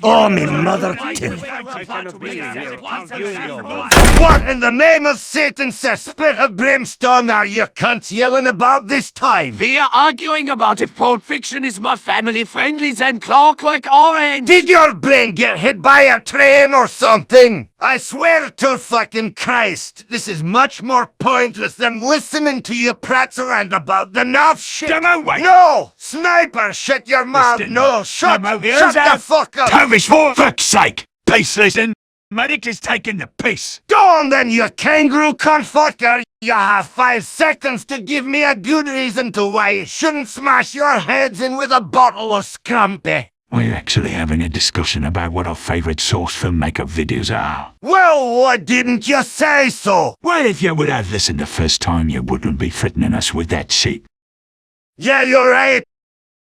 Oh, me mother tin. What in the name of Satan says spit of brimstone are you cunts yelling about this time? We are arguing about if Pulp Fiction is more family-friendly than Clockwork Orange. Did your brain get hit by a train or something? I swear to fucking Christ, this is much more pointless than listening to you prats around about the nuff shit. No! Sniper, shut your mouth! No, shut the fuck up! Tavish, for fuck's sake! Peace, listen. Medic is taking the piss. Go on then, you kangaroo cunt fucker! You have 5 seconds to give me a good reason to why you shouldn't smash your heads in with a bottle of scrumpy. We're actually having a discussion about what our favourite source for makeup videos are. Well, why didn't you say so? Well, if you would have listened the first time, you wouldn't be threatening us with that shit. Yeah, you're right.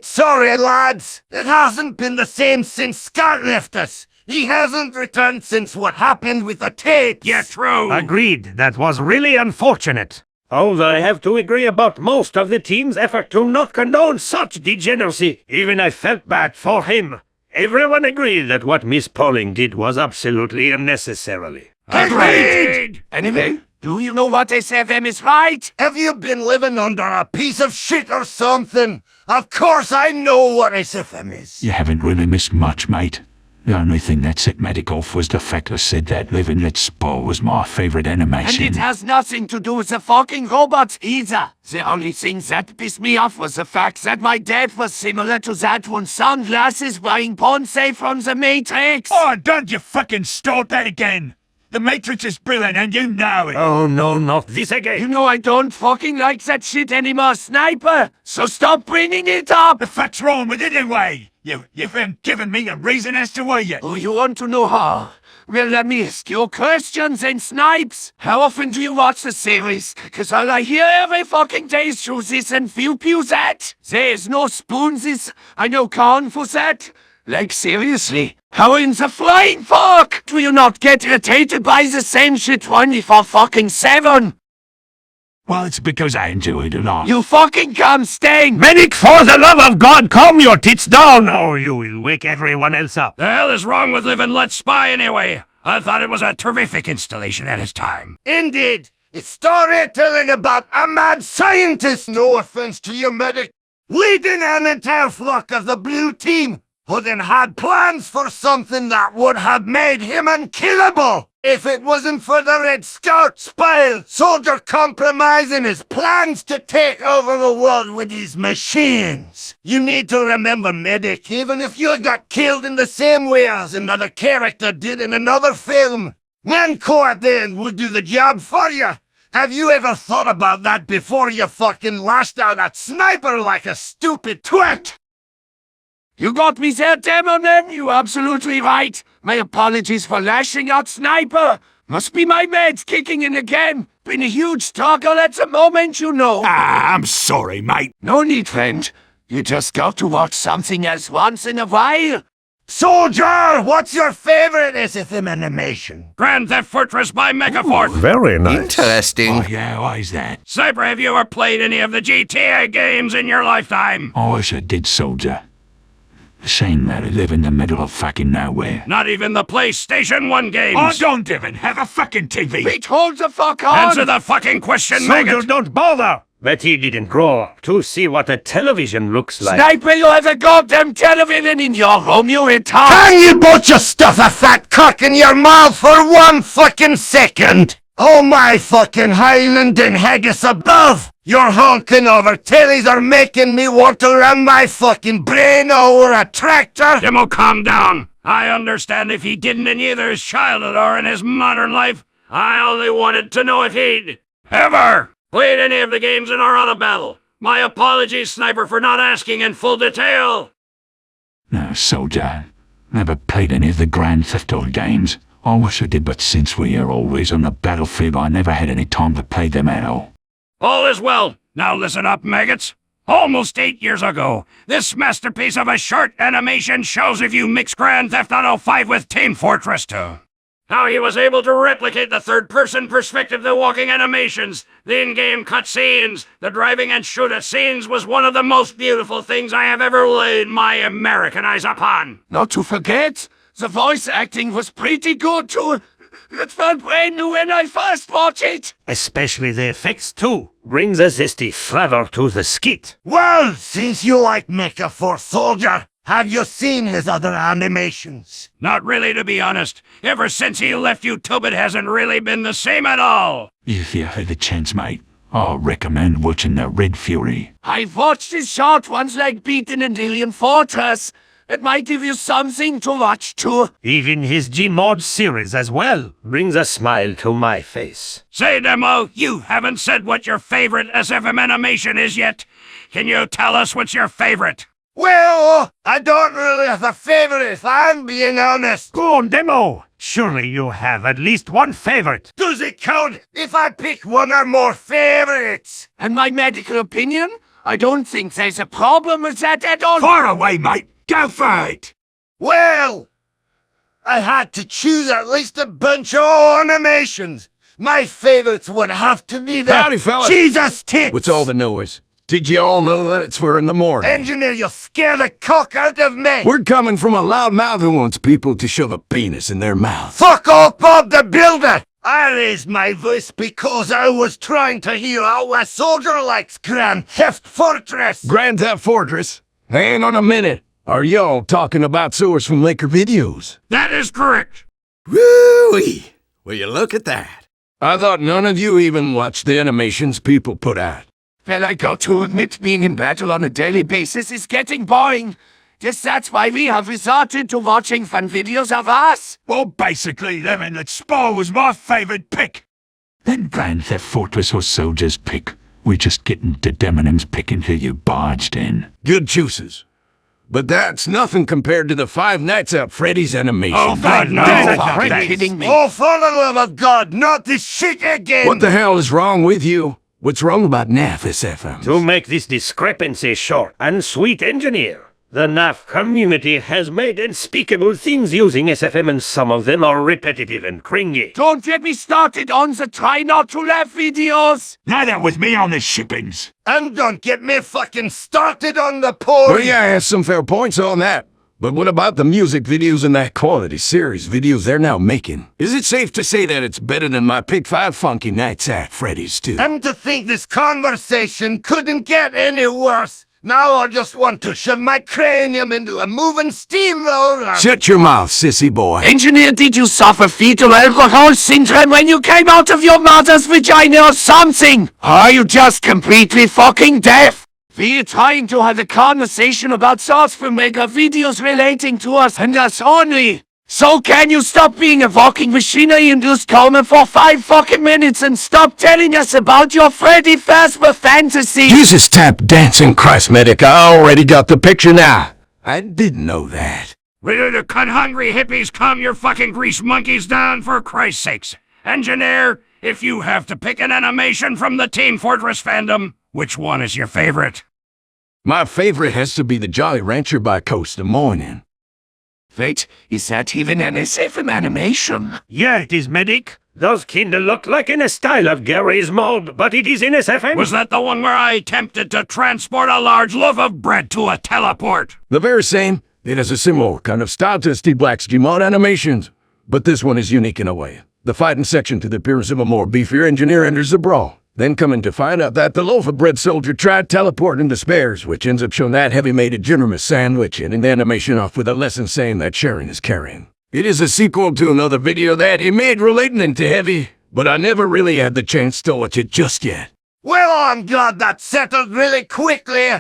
Sorry, lads. It hasn't been the same since Scott left us. He hasn't returned since what happened with the tapes. Yeah, true. Agreed. That was really unfortunate. Although I have to agree about most of the team's effort to not condone such degeneracy, even I felt bad for him. Everyone agreed that what Miss Pauling did was absolutely unnecessary. Agreed! Anyway, do you know what SFM is, right? Have you been living under a piece of shit or something? Of course I know what SFM is. You haven't really missed much, mate. The only thing that set Medic off was the fact I said that Living Let Spoil was my favourite animation. And it has nothing to do with the fucking robots either. The only thing that pissed me off was the fact that my dad was similar to that one sunglasses wearing Ponce from the Matrix. Oh, don't you fucking start that again! The Matrix is brilliant and you know it! Oh no, not this again! You know I don't fucking like that shit anymore, Sniper! So stop bringing it up! The fuck's wrong with it anyway? You haven't given me a reason as to why yet. Oh, you want to know how? Well, let me ask you a question then, Snipes. How often do you watch the series? Cause all I hear every fucking day is through this and pew that. There's no spoons, I know corn for that. Like, seriously, how in the flying fuck do you not get irritated by the same shit 24/7? Well, it's because I enjoy it a lot. You fucking come stain! Medic, for the love of God, calm your tits down, or you will wake everyone else up. The hell is wrong with Live and Let Spy anyway? I thought it was a terrific installation at its time. Indeed. It's storytelling about a mad scientist, no offense to you, Medic, leading an entire flock of the blue team, who then had plans for something that would have made him unkillable. If it wasn't for the Red Scout spy soldier compromising his plans to take over the world with his machines. You need to remember, Medic, even if you got killed in the same way as another character did in another film, Mancore then would do the job for you. Have you ever thought about that before you fucking lashed out at Sniper like a stupid twat? You got me there, Demonen, you're absolutely right. My apologies for lashing out, Sniper. Must be my meds kicking in again. Been a huge struggle at the moment, you know. Ah, I'm sorry, mate. No need, friend. You just got to watch something else once in a while. Soldier, what's your favorite SFM animation? Grand Theft Fortress by Megaforce. Very nice. Interesting. Oh yeah, why is that? Cyber, have you ever played any of the GTA games in your lifetime? I wish I did, soldier. Shame that I live in the middle of fucking nowhere. Not even the PlayStation 1 games. I don't even have a fucking TV. Pete, hold the fuck on. Answer the fucking question, Soldier, maggot. don't bother. But he didn't grow up to see what a television looks like. Sniper, you have a goddamn television in your room, you retard. Can you both just stuff a fat cock in your mouth for 1 fucking second? Oh my fucking Highland and haggis above! Your honking over tellies are making me want to run my fucking brain over a tractor! Demo, calm down. I understand if he didn't in either his childhood or in his modern life. I only wanted to know if he'd ever played any of the games in our other battle. My apologies, Sniper, for not asking in full detail. No, soldier. Never played any of the Grand Theft Auto games. I wish I did, but since we are always on the battlefield, I never had any time to play them at all. All is well. Now listen up, maggots. Almost 8 years ago, this masterpiece of a short animation shows if you mix Grand Theft Auto 5 with Team Fortress 2. How he was able to replicate the third-person perspective, the walking animations, the in-game cutscenes, the driving and shooter scenes was one of the most beautiful things I have ever laid my American eyes upon. Not to forget, the voice acting was pretty good too. It felt brand new when I first watched it. Especially the effects too. Brings a zesty flavor to the skit. Well, since you like Mecha Force Soldier, have you seen his other animations? Not really, to be honest. Ever since he left YouTube, it hasn't really been the same at all. If you had the chance, mate, I recommend watching the Red Fury. I've watched his short ones like Beaten and Alien Fortress. It might give you something to watch too. Even his Gmod series as well brings a smile to my face. Say, Demo, you haven't said what your favorite SFM animation is yet. Can you tell us what's your favorite? Well, I don't really have a favorite if I'm being honest. Go on, Demo. Surely you have at least one favorite. Does it count if I pick one or more favorites? And my medical opinion? I don't think there's a problem with that at all. Far away, mate. Go for it. Well, I had to choose at least a bunch of animations. My favorites would have to be the Howdy, fella. Jesus tits. What's all the noise? Did you all know that it's 4 in the morning? Engineer, you scare the cock out of me. We're coming from a loud mouth who wants people to shove a penis in their mouth. Fuck off, Bob the Builder. I raised my voice because I was trying to hear how a soldier likes Grand Theft Fortress. Grand Theft Fortress? Hang on a minute. Are y'all talking about sewers from Laker videos? That is correct. Woo-wee! Will you look at that? I thought none of you even watched the animations people put out. Well, I got to admit, being in battle on a daily basis is getting boring. That's why we have resorted to watching fun videos of us. Well, basically, them and that Spore was my favorite pick. Then Grand Theft Fortress or Soldier's pick. We just get into Demonim's pick until you barged in. Good choices. But that's nothing compared to the Five Nights at Freddy's animation. Oh, God, no. Are you kidding me? Oh, for the love of God, not this shit again. What the hell is wrong with you? What's wrong about NAF SFM? To make this discrepancy short and sweet, Engineer, the NAF community has made unspeakable things using SFM, and some of them are repetitive and cringy. Don't get me started on the try not to laugh videos. Now that with me on the shippings. And don't get me fucking started on the porn. Well, yeah, I have some fair points on that. But what about the music videos and that quality series videos they're now making? Is it safe to say that it's better than my Pick 5 Funky Nights at Freddy's too? And to think this conversation couldn't get any worse. Now I just want to shove my cranium into a moving steamroller. Shut your mouth, sissy boy. Engineer, did you suffer fetal alcohol syndrome when you came out of your mother's vagina or something? Are you just completely fucking deaf? We're trying to have a conversation about source from mega videos relating to us and us only. So can you stop being a walking machinery-induced coma for 5 fucking minutes and stop telling us about your Freddy Fazbear fantasy? Jesus tap dancing Christ medic, I already got the picture now. I didn't know that. Will the cunt-hungry hippies calm your fucking grease monkeys down, for Christ's sakes? Engineer, if you have to pick an animation from the Team Fortress fandom, which one is your favorite? My favorite has to be the Jolly Rancher by Coast of Morning. Wait, is that even an SFM animation? Yeah, it is, Medic. Those kinda look like in a style of Gary's mold, but it is in SFM. Was that the one where I attempted to transport a large loaf of bread to a teleport? The very same. It has a similar kind of style to Steve Black's Gmod animations, but this one is unique in a way. The fighting section to the appearance of a more beefier engineer enters the brawl. Then coming to find out that the loaf of bread soldier tried teleporting to spares, which ends up showing that heavy-made a generous sandwich, ending the animation off with a lesson saying that sharing is caring. It is a sequel to another video that he made relating to Heavy, but I never really had the chance to watch it just yet. Well, I'm glad that settled really quickly.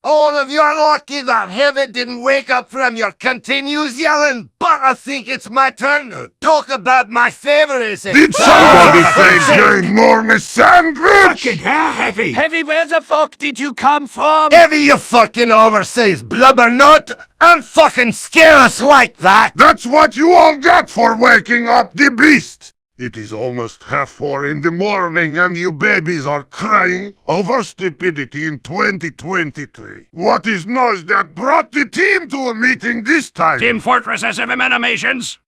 All of you are lucky that Heavy didn't wake up from your continuous yelling, but I think it's my turn to talk about my favorites. Did somebody say ginormous sandwich? Fucking Heavy! Heavy, where the fuck did you come from? Heavy, you fucking oversized blubber nut, and fucking scare us like that. That's what you all get for waking up the beast! It is almost 4:30 in the morning and you babies are crying over stupidity in 2023. What is noise that brought the team to a meeting this time? Team Fortress SFM animations?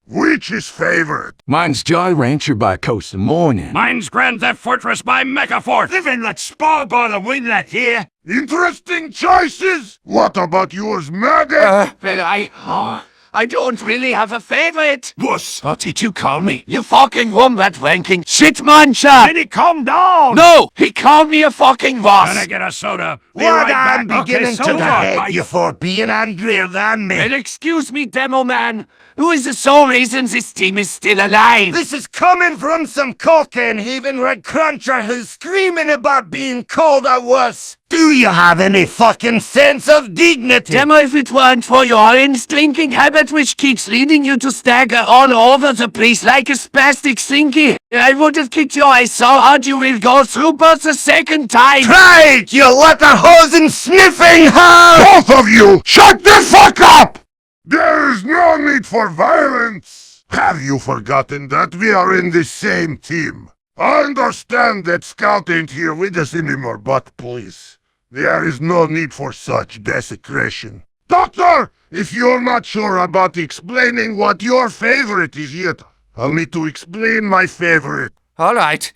Which is favorite? Mine's Jolly Rancher by Coast of Morning. Mine's Grand Theft Fortress by Megaforce. Living like spoiled by the wind that here. Interesting choices. What about yours, Medic? But I don't really have a favorite. What did you call me? You fucking wombat ranking shit muncher. Benny, calm down! No, he called me a fucking boss. Can I get a soda? Be What right I'm back. beginning to so hate you for being angrier than me. And excuse me, demo man, who is the sole reason this team is still alive? This is coming from some cocaine-heaving red cruncher who's screaming about being called a wuss. Do you have any fucking sense of dignity? Demo, if it weren't for your orange drinking habit which keeps leading you to stagger all over the place like a spastic slinky, I would have kicked your ass so hard you will go through birth a second time. Try it, you letterhosen sniffing hound! Both of you, shut the fuck up! There is no need for violence. Have you forgotten that we are in the same team? I understand that Scout ain't here with us anymore, but please, there is no need for such desecration. Doctor, if you're not sure about explaining what your favorite is yet, I'll need to explain my favorite. All right.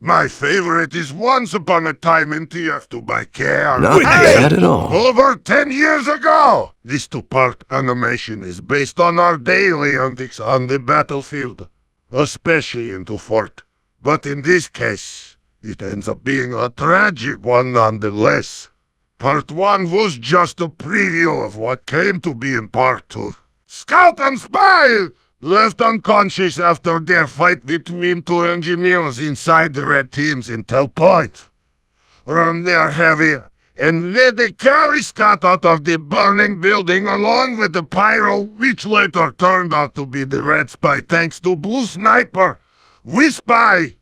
My favorite is Once Upon a Time in TF2 by KR. Not bad at all. Over 10 years ago! This two-part animation is based on our daily antics on the battlefield, especially into Fort. But in this case, it ends up being a tragic one nonetheless. Part 1 was just a preview of what came to be in Part 2. Scout and Spy left unconscious after their fight between two engineers inside the Red Team's intel point. From there, Heavy and they carry Scott out of the burning building along with the pyro, which later turned out to be the Red Spy thanks to Blue Sniper. We Spy.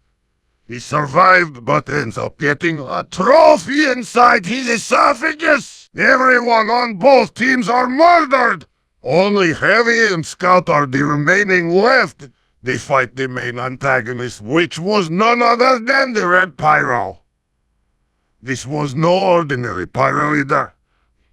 He survived but ends up getting a trophy inside his esophagus. Everyone on both teams are murdered. Only Heavy and Scout are the remaining left. They fight the main antagonist, which was none other than the Red Pyro. This was no ordinary pyro either.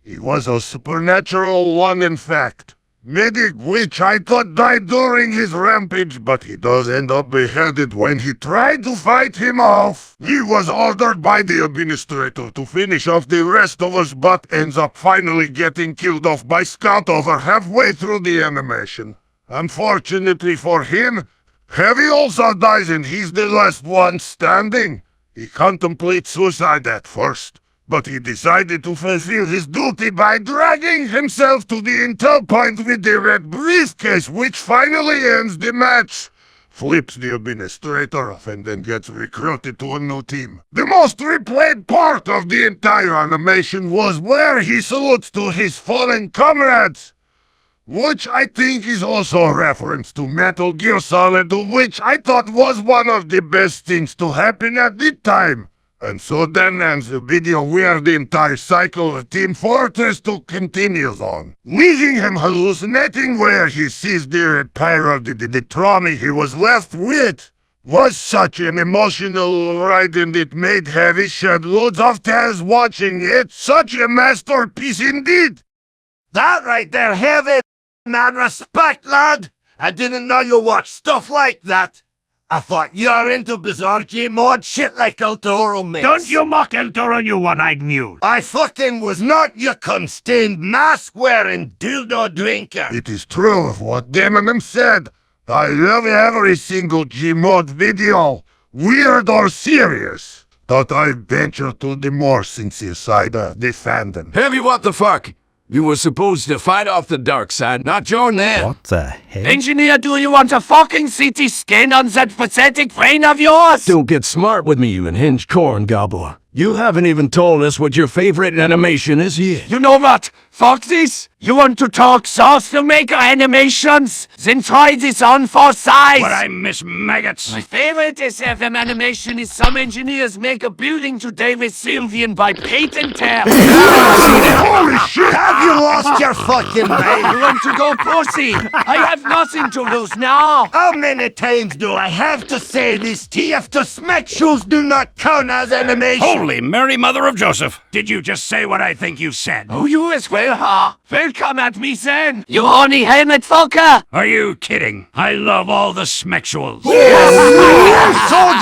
He was a supernatural one in fact. Medic, which I thought died during his rampage, but he does end up beheaded when he tried to fight him off. He was ordered by the administrator to finish off the rest of us, but ends up finally getting killed off by Scout over halfway through the animation. Unfortunately for him, Heavy also dies and he's the last one standing. He contemplates suicide at first, but he decided to fulfill his duty by dragging himself to the intel point with the red briefcase, which finally ends the match. Flips the administrator off and then gets recruited to a new team. The most replayed part of the entire animation was where he salutes to his fallen comrades, which I think is also a reference to Metal Gear Solid, which I thought was one of the best things to happen at the time. And so then ends the video where the entire cycle of Team Fortress 2 continues on, leaving him hallucinating where he sees the Red Pyro. The trauma he was left with was such an emotional ride, and it made Heavy shed loads of tears watching it. Such a masterpiece indeed. That right there, Heavy, man, respect, lad. I didn't know you watched stuff like that. I thought you're into bizarre G-mod shit like El Toro mix. Don't you mock El Toro, you one-eyed mule. I fucking was not your cum-stained, mask-wearing dildo drinker. It is true of what Demonim said. I love every single G-mod video, weird or serious. But I venture to the more sincere side of the fandom. Heavy, what the fuck? You were supposed to fight off the dark side, not join them. What the heck? Engineer, do you want a fucking CT scan on that pathetic brain of yours? Don't get smart with me, you unhinged corn gobbler. You haven't even told us what your favorite animation is yet. You know what? Fuck this. You want to talk sauce to make animations? Then try this on for size. But I miss maggots. My favorite SFM animation is some engineers make a building today with Sylvian by patent tab. Holy shit! Have you lost your fucking mind? You want to go pussy? I have nothing to lose now. How many times do I have to say these TF2 smack shoes do not count as animation? Holy Mary Mother of Joseph. Did you just say what I think you said? Oh, you as well, huh? Welcome at me then, you horny helmet fucker! Are you kidding? I love all the smexuals. Soldier,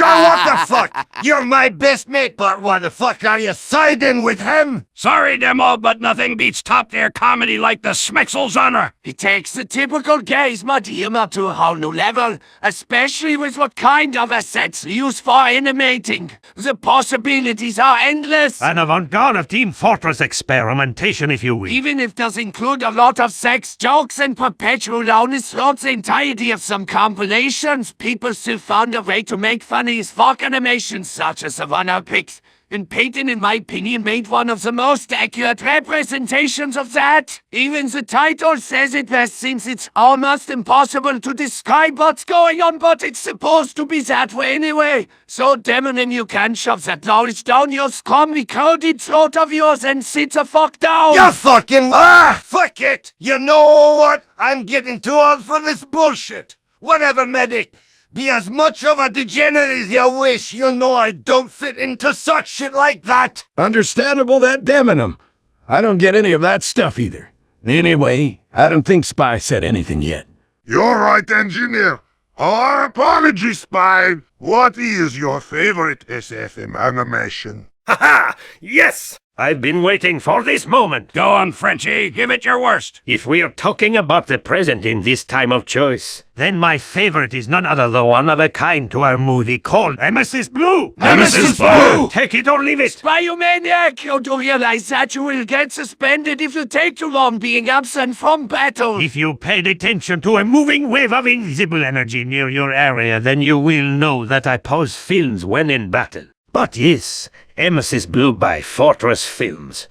what the fuck? You're my best mate, but why the fuck are you siding with him? Sorry, Demo, but nothing beats top-tier comedy like the smexuals honor. He takes the typical gays humor to a whole new level, especially with what kind of assets used for animating. The possibilities are endless. An avant-garde of Team Fortress experimentation, if you will. Even if does include a lot of sex jokes and perpetual onus throughout the entirety of some compilations, people still found a way to make funny as fuck animations such as the one I picked. And Peyton, in my opinion, made one of the most accurate representations of that. Even the title says it best, since it's almost impossible to describe what's going on, but it's supposed to be that way anyway. So, Demonim, you can shove that knowledge down your scummy-coded throat of yours and sit the fuck down. You fucking fuck it. You know what? I'm getting too old for this bullshit. Whatever, medic. Be as much of a degenerate as you wish. You know I don't fit into such shit like that. Understandable, that damning 'em. I don't get any of that stuff either. Anyway, I don't think Spy said anything yet. You're right, engineer. Our apologies, Spy. What is your favorite SFM animation? Haha! Yes! I've been waiting for this moment. Go on, Frenchie, give it your worst. If we are talking about the present in this time of choice, then my favorite is none other than one of a kind to our movie called Nemesis Blue. Nemesis Blue! Take it or leave it. Why, you maniac! You do realize that you will get suspended if you take too long being absent from battle. If you paid attention to a moving wave of invisible energy near your area, then you will know that I pause films when in battle. But yes, Nemesis Blue by Fortress Films.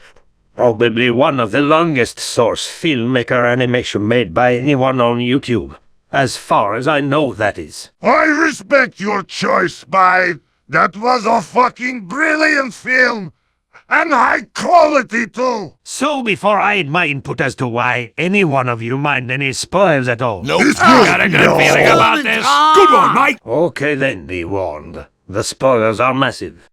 Probably one of the longest source filmmaker animation made by anyone on YouTube. As far as I know, that is. I respect your choice, Spy. That was a fucking brilliant film. And high quality, too. So before I add my input as to why any one of you mind any spoilers at all. Nope. Got a good feeling about this. Good one, mate. Okay then, be warned. The spoilers are massive.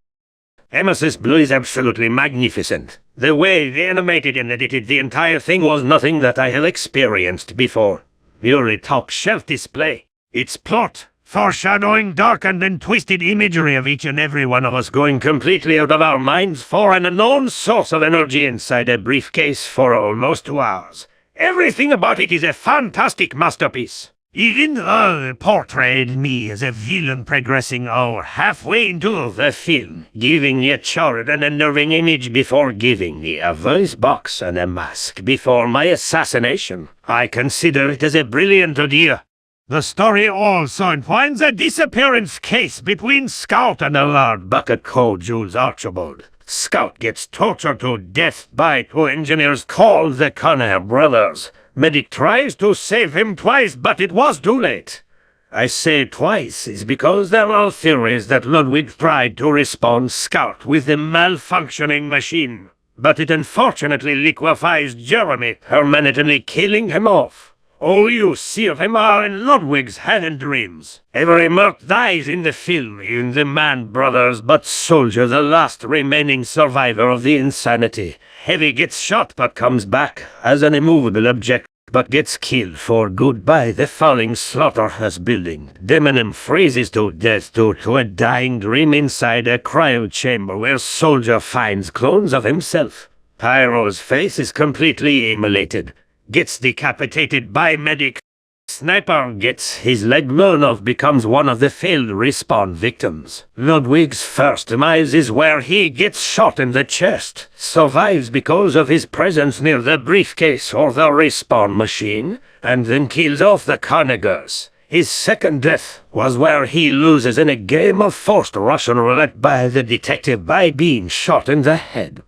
Nemesis Blue is absolutely magnificent. The way they animated and edited the entire thing was nothing that I have experienced before. Purely top-shelf display. Its plot, foreshadowing darkened and twisted imagery of each and every one of us going completely out of our minds for an unknown source of energy inside a briefcase for almost 2 hours. Everything about it is a fantastic masterpiece. Even though it portrayed me as a villain progressing halfway into the film, giving me a charred and unnerving image before giving me a voice box and a mask before my assassination. I consider it as a brilliant idea. The story also entwines a disappearance case between Scout and a lard bucket called Jules Archibald. Scout gets tortured to death by 2 engineers called the Connor brothers. Medic tries to save him twice, but it was too late. I say twice is because there are theories that Ludwig tried to respawn Scout with the malfunctioning machine, but it unfortunately liquefies Jeremy, permanently killing him off. All you see of him are in Ludwig's head and dreams. Every Merc dies in the film, even the Mann brothers, but Soldier, the last remaining survivor of the insanity. Heavy gets shot but comes back as an immovable object, but gets killed for good by the falling slaughterhouse building. Demonim freezes to death due to a dying dream inside a cryo chamber where Soldier finds clones of himself. Pyro's face is completely immolated. Gets decapitated by Medic. Sniper gets his leg blown off, becomes one of the failed respawn victims. Ludwig's first demise is where he gets shot in the chest. Survives because of his presence near the briefcase or the respawn machine, and then kills off the Conagers. His second death was where he loses in a game of forced Russian roulette by the detective by being shot in the head.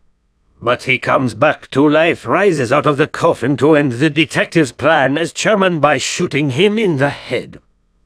But he comes back to life, rises out of the coffin to end the detective's plan as chairman by shooting him in the head.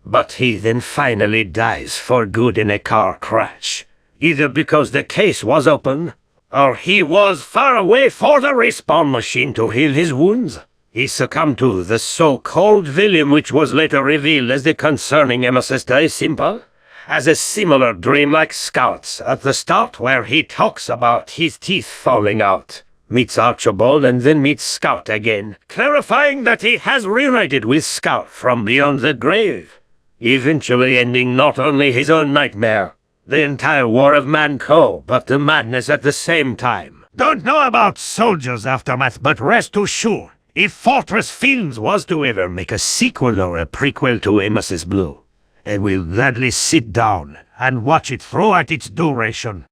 But he then finally dies for good in a car crash, either because the case was open, or he was far away for the respawn machine to heal his wounds. He succumbed to the so-called villain, which was later revealed as the concerning Nemesis Die Simple, has a similar dream like Scout's at the start where he talks about his teeth falling out. Meets Archibald and then meets Scout again, clarifying that he has reunited with Scout from beyond the grave, eventually ending not only his own nightmare, the entire War of Manco, but the madness at the same time. Don't know about Soldiers Aftermath, but rest assured, if Fortress Films was to ever make a sequel or a prequel to Amos's Blue, I will gladly sit down and watch it throughout its duration.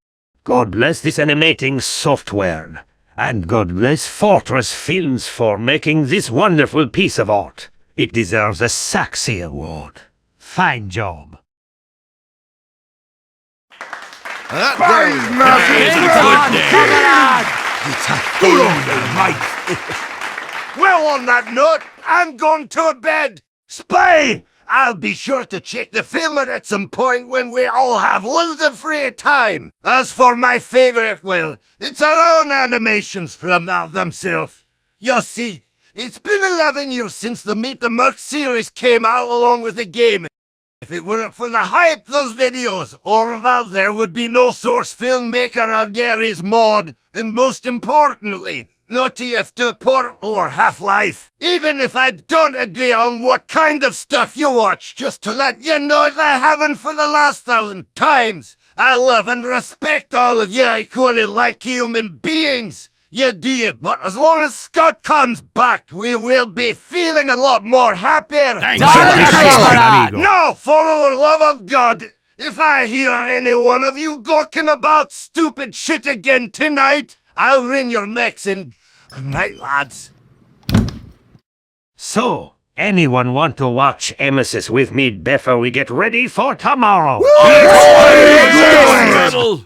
God bless this animating software, and God bless Fortress Films for making this wonderful piece of art. It deserves a Saxy Award. Fine job. That guy is massive. Well, on that note, I'm going to bed. Spy! I'll be sure to check the film at some point when we all have loads of free time. As for my favorite, well, it's our own animations from themselves. You see, it's been 11 years since the Meet the Mercs series came out along with the game. If it weren't for the hype those videos, or well, there would be no Source Filmmaker or Gary's Mod, and most importantly, no TF2 port or Half-Life. Even if I don't agree on what kind of stuff you watch, just to let you know that I haven't for the last 1,000 times. I love and respect all of you equally like human beings. You do, but as long as Scott comes back, we will be feeling a lot more happier. No, for the love of God, if I hear any one of you gawking about stupid shit again tonight, I'll wring your necks in. Good night, lads. So, anyone want to watch Emesis with me before we get ready for tomorrow? Rebel!